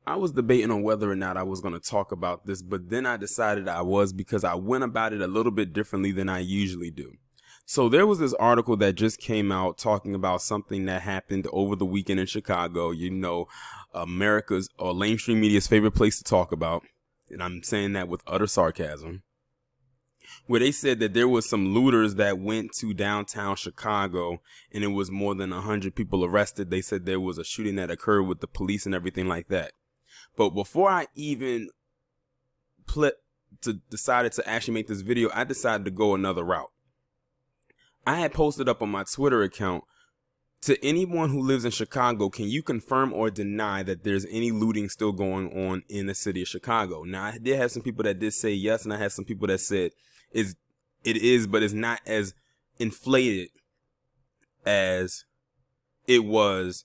I was debating on whether or not I was going to talk about this, but then I decided I was because I went about it a little bit differently than I usually do. So there was this article that just came out talking about something that happened over the weekend in Chicago, America's or mainstream media's favorite place to talk about. And I'm saying that with utter sarcasm, where they said that there was some looters that went to downtown Chicago and it was more than 100 people arrested. They said there was a shooting that occurred with the police and everything like that. But before I even decided to actually make this video, I decided to go another route. I had posted up on my Twitter account, to anyone who lives in Chicago, can you confirm or deny that there's any looting still going on in the city of Chicago? Now, I did have some people that did say yes, and I had some people that said it is, but it's not as inflated as it was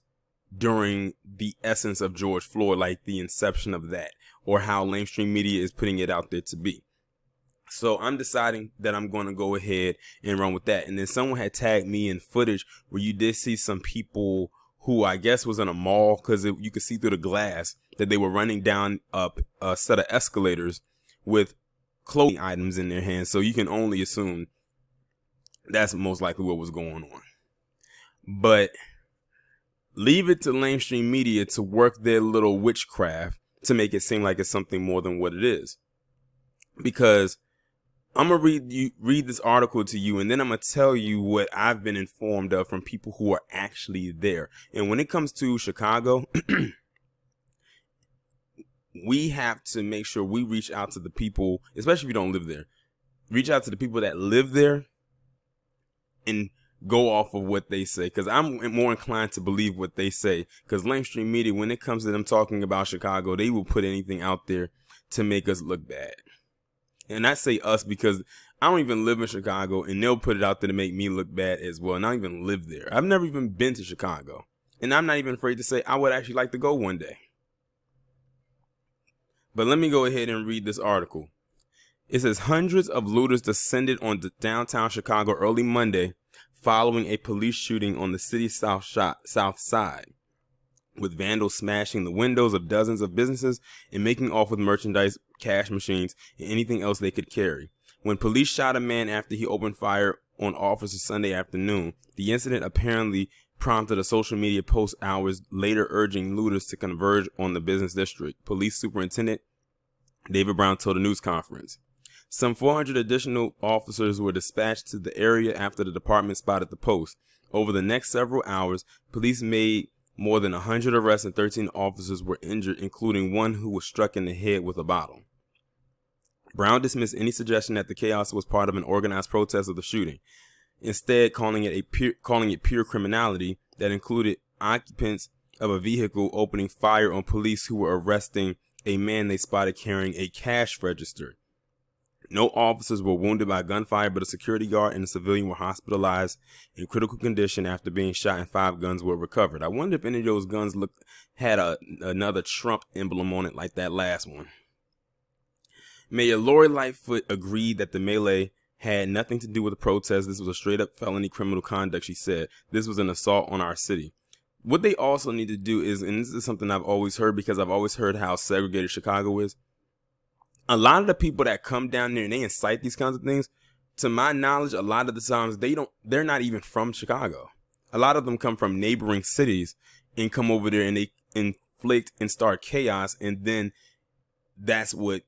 during the essence of George Floyd, like the inception of that, or how mainstream media is putting it out there to be. So I'm deciding that I'm going to go ahead and run with that. And then someone had tagged me in footage where you did see some people who I guess was in a mall, because you could see through the glass that they were running down up a set of escalators with clothing items in their hands. So you can only assume that's most likely what was going on. But leave it to mainstream media to work their little witchcraft to make it seem like it's something more than what it is. Because I'm going to read this article to you, and then I'm going to tell you what I've been informed of from people who are actually there. And when it comes to Chicago, we have to make sure we reach out to the people, especially if you don't live there. Reach out to the people that live there and go off of what they say, because I'm more inclined to believe what they say. Because mainstream media, when it comes to them talking about Chicago, they will put anything out there to make us look bad. And I say us because I don't even live in Chicago, and they'll put it out there to make me look bad as well. And I don't even live there. I've never even been to Chicago, and I'm not even afraid to say I would actually like to go one day. But let me go ahead and read this article. It says hundreds of looters descended on downtown Chicago early Monday following a police shooting on the city's south side, with vandals smashing the windows of dozens of businesses and making off with merchandise, cash machines, and anything else they could carry. When police shot a man after he opened fire on officers Sunday afternoon, the incident apparently prompted a social media post hours later urging looters to converge on the business district, Police Superintendent David Brown told a news conference. Some 400 additional officers were dispatched to the area after the department spotted the post. Over the next several hours, police made more than 100 arrests and 13 officers were injured, including one who was struck in the head with a bottle. Brown dismissed any suggestion that the chaos was part of an organized protest of the shooting, instead calling it pure criminality that included occupants of a vehicle opening fire on police who were arresting a man they spotted carrying a cash register. No officers were wounded by gunfire, but a security guard and a civilian were hospitalized in critical condition after being shot, and 5 guns were recovered. I wonder if any of those guns had another Trump emblem on it like that last one. Mayor Lori Lightfoot agreed that the melee had nothing to do with the protest. This was a straight-up felony criminal conduct, she said. This was an assault on our city. What they also need to do is, and this is something I've always heard because I've always heard how segregated Chicago is, a lot of the people that come down there and they incite these kinds of things, to my knowledge, a lot of the times they're not even from Chicago. A lot of them come from neighboring cities and come over there and they inflict and start chaos, and then that's what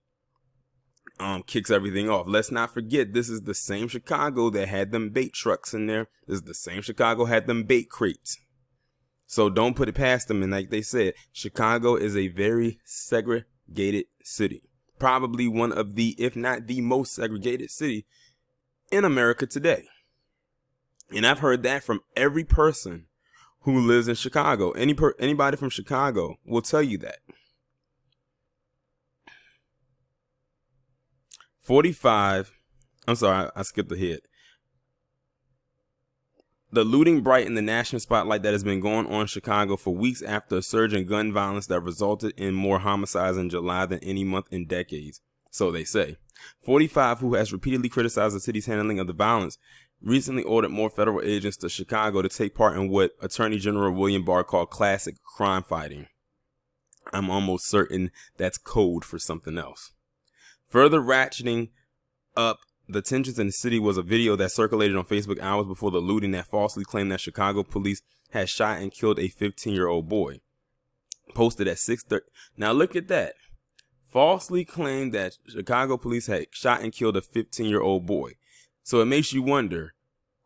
kicks everything off. Let's not forget, this is the same Chicago that had them bait trucks in there. This is the same Chicago had them bait crates. So don't put it past them. And like they said, Chicago is a very segregated city. Probably one of the, if not the most segregated city in America today. And I've heard that from every person who lives in Chicago. Anybody from Chicago will tell you that. 45, I'm sorry, I skipped ahead. The looting brightened the national spotlight that has been going on in Chicago for weeks after a surge in gun violence that resulted in more homicides in July than any month in decades, so they say. 45, who has repeatedly criticized the city's handling of the violence, recently ordered more federal agents to Chicago to take part in what Attorney General William Barr called classic crime fighting. I'm almost certain that's code for something else. Further ratcheting up the tensions in the city was a video that circulated on Facebook hours before the looting that falsely claimed that Chicago police had shot and killed a 15-year-old boy. Posted at 6:30. Now look at that. Falsely claimed that Chicago police had shot and killed a 15-year-old boy. So it makes you wonder,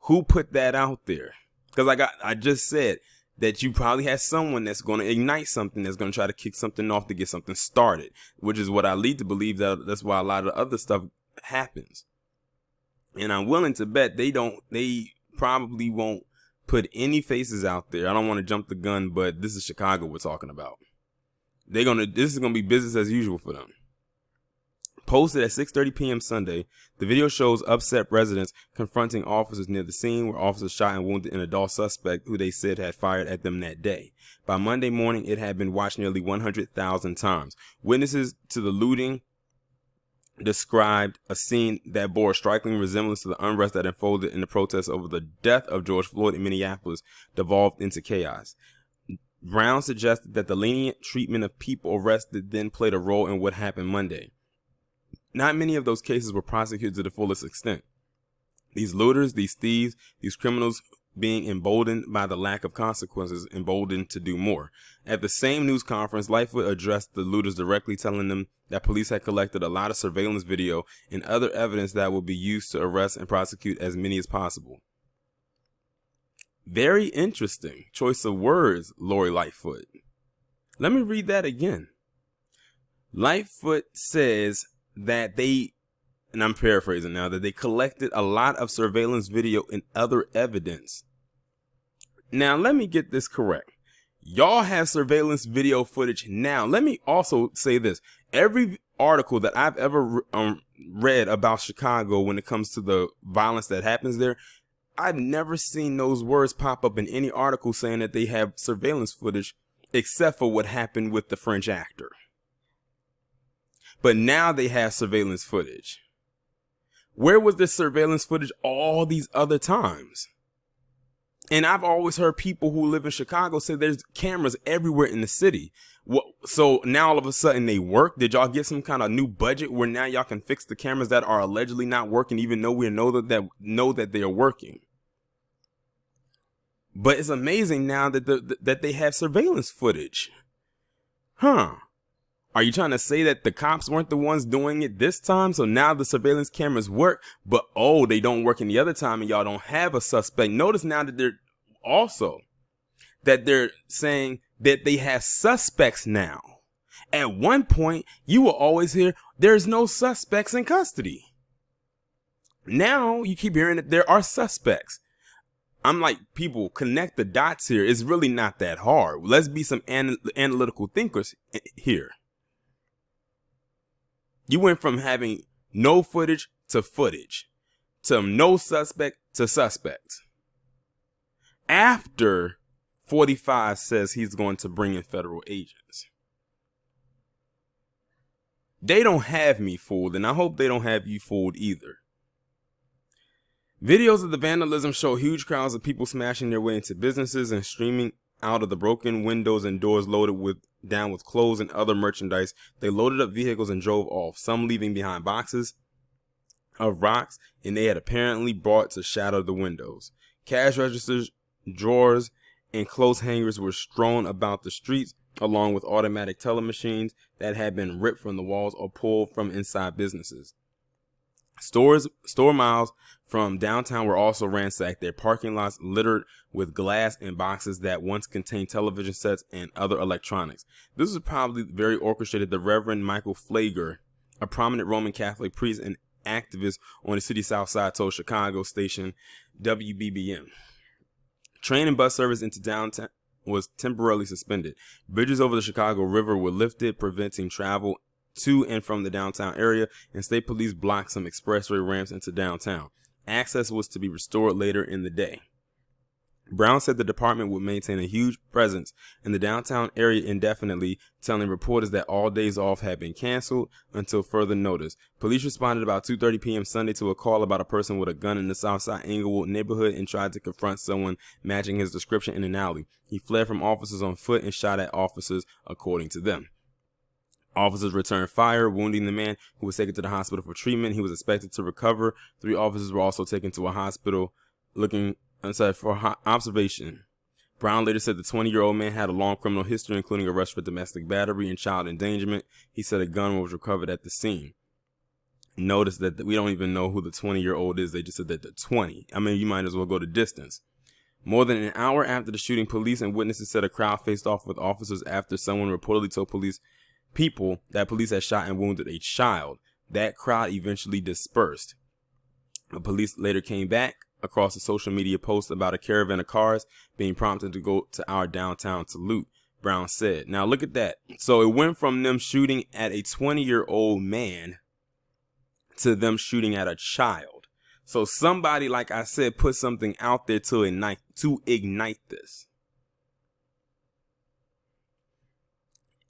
who put that out there? Because I just said that you probably had someone that's going to ignite something, that's going to try to kick something off to get something started, which is what I lead to believe that's why a lot of other stuff happens. And I'm willing to bet they probably won't put any faces out there. I don't want to jump the gun, but this is Chicago we're talking about. This is going to be business as usual for them. Posted at 6:30 p.m. Sunday, the video shows upset residents confronting officers near the scene where officers shot and wounded an adult suspect who they said had fired at them that day. By Monday morning, it had been watched nearly 100,000 times. Witnesses to the looting described a scene that bore a striking resemblance to the unrest that unfolded in the protests over the death of George Floyd in Minneapolis devolved into chaos. Brown suggested that the lenient treatment of people arrested then played a role in what happened Monday. Not many of those cases were prosecuted to the fullest extent. These looters, these thieves, these criminals being emboldened by the lack of consequences, emboldened to do more. At the same news conference, Lightfoot addressed the looters directly, telling them that police had collected a lot of surveillance video and other evidence that will be used to arrest and prosecute as many as possible. Very interesting choice of words, Lori Lightfoot. Let me read that again. Lightfoot says that they, and I'm paraphrasing now, that they collected a lot of surveillance video and other evidence. Now, let me get this correct. Y'all have surveillance video footage now. Let me also say this. Every article that I've ever read about Chicago when it comes to the violence that happens there, I've never seen those words pop up in any article saying that they have surveillance footage, except for what happened with the French actor. But now they have surveillance footage. Where was this surveillance footage all these other times? And I've always heard people who live in Chicago say there's cameras everywhere in the city. So now all of a sudden they work? Did y'all get some kind of new budget where now y'all can fix the cameras that are allegedly not working, even though we know that they are working? But it's amazing now that they have surveillance footage. Huh? Are you trying to say that the cops weren't the ones doing it this time? So now the surveillance cameras work, but they don't work any other time and y'all don't have a suspect. Notice now that they're saying that they have suspects now. At one point, you will always hear there's no suspects in custody. Now you keep hearing that there are suspects. I'm like, people, connect the dots here. It's really not that hard. Let's be some analytical thinkers here. You went from having no footage to no suspect to suspect. After 45 says he's going to bring in federal agents. They don't have me fooled, and I hope they don't have you fooled either. Videos of the vandalism show huge crowds of people smashing their way into businesses and streaming out of the broken windows and doors loaded down with clothes and other merchandise. They loaded up vehicles and drove off, some leaving behind boxes of rocks, and they had apparently brought to shatter the windows. Cash registers, drawers, and clothes hangers were strewn about the streets, along with automatic teller machines that had been ripped from the walls or pulled from inside businesses. Store miles from downtown were also ransacked, their parking lots littered with glass and boxes that once contained television sets and other electronics. This was probably very orchestrated. The Reverend Michael Flager, a prominent Roman Catholic priest and activist on the city's south side, told Chicago station WBBM. Train and bus service into downtown was temporarily suspended. Bridges over the Chicago River were lifted, preventing travel to and from the downtown area, and state police blocked some expressway ramps into downtown. Access was to be restored later in the day. Brown said the department would maintain a huge presence in the downtown area indefinitely, telling reporters that all days off had been canceled until further notice. Police responded about 2:30 p.m. Sunday to a call about a person with a gun in the Southside Englewood neighborhood and tried to confront someone matching his description in an alley. He fled from officers on foot and shot at officers, according to them. Officers returned fire, wounding the man, who was taken to the hospital for treatment. He was expected to recover. 3 officers were also taken to a hospital for observation. Brown later said the 20-year-old man had a long criminal history, including arrest for domestic battery and child endangerment. He said a gun was recovered at the scene. Notice that we don't even know who the 20-year-old is. They just said that they're 20. I mean, you might as well go to distance. More than an hour after the shooting, police and witnesses said a crowd faced off with officers after someone reportedly told people that police had shot and wounded a child. That crowd eventually dispersed. The police later came back across a social media post about a caravan of cars being prompted to go to our downtown to loot, Brown said. Now look at that. So it went from them shooting at a 20-year-old man to them shooting at a child. So somebody, like I said, put something out there to ignite this.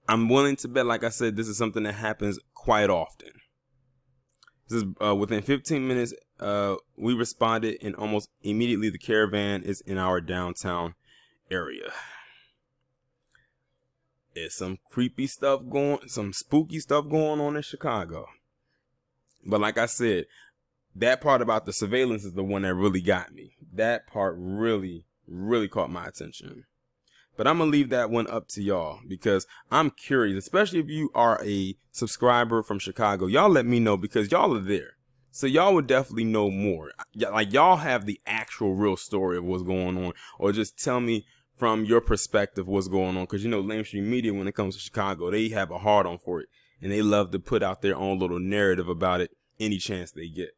I'm willing to bet, like I said, this is something that happens quite often. This is within 15 minutes, we responded, and almost immediately the caravan is in our downtown area. There's some spooky stuff going on in Chicago. But like I said, that part about the surveillance is the one that really got me. That part really, really caught my attention. But I'm going to leave that one up to y'all because I'm curious, especially if you are a subscriber from Chicago. Y'all let me know because y'all are there. So y'all would definitely know more. Like y'all have the actual real story of what's going on, or just tell me from your perspective what's going on. Because, you know, mainstream media, when it comes to Chicago, they have a hard on for it. And they love to put out their own little narrative about it any chance they get.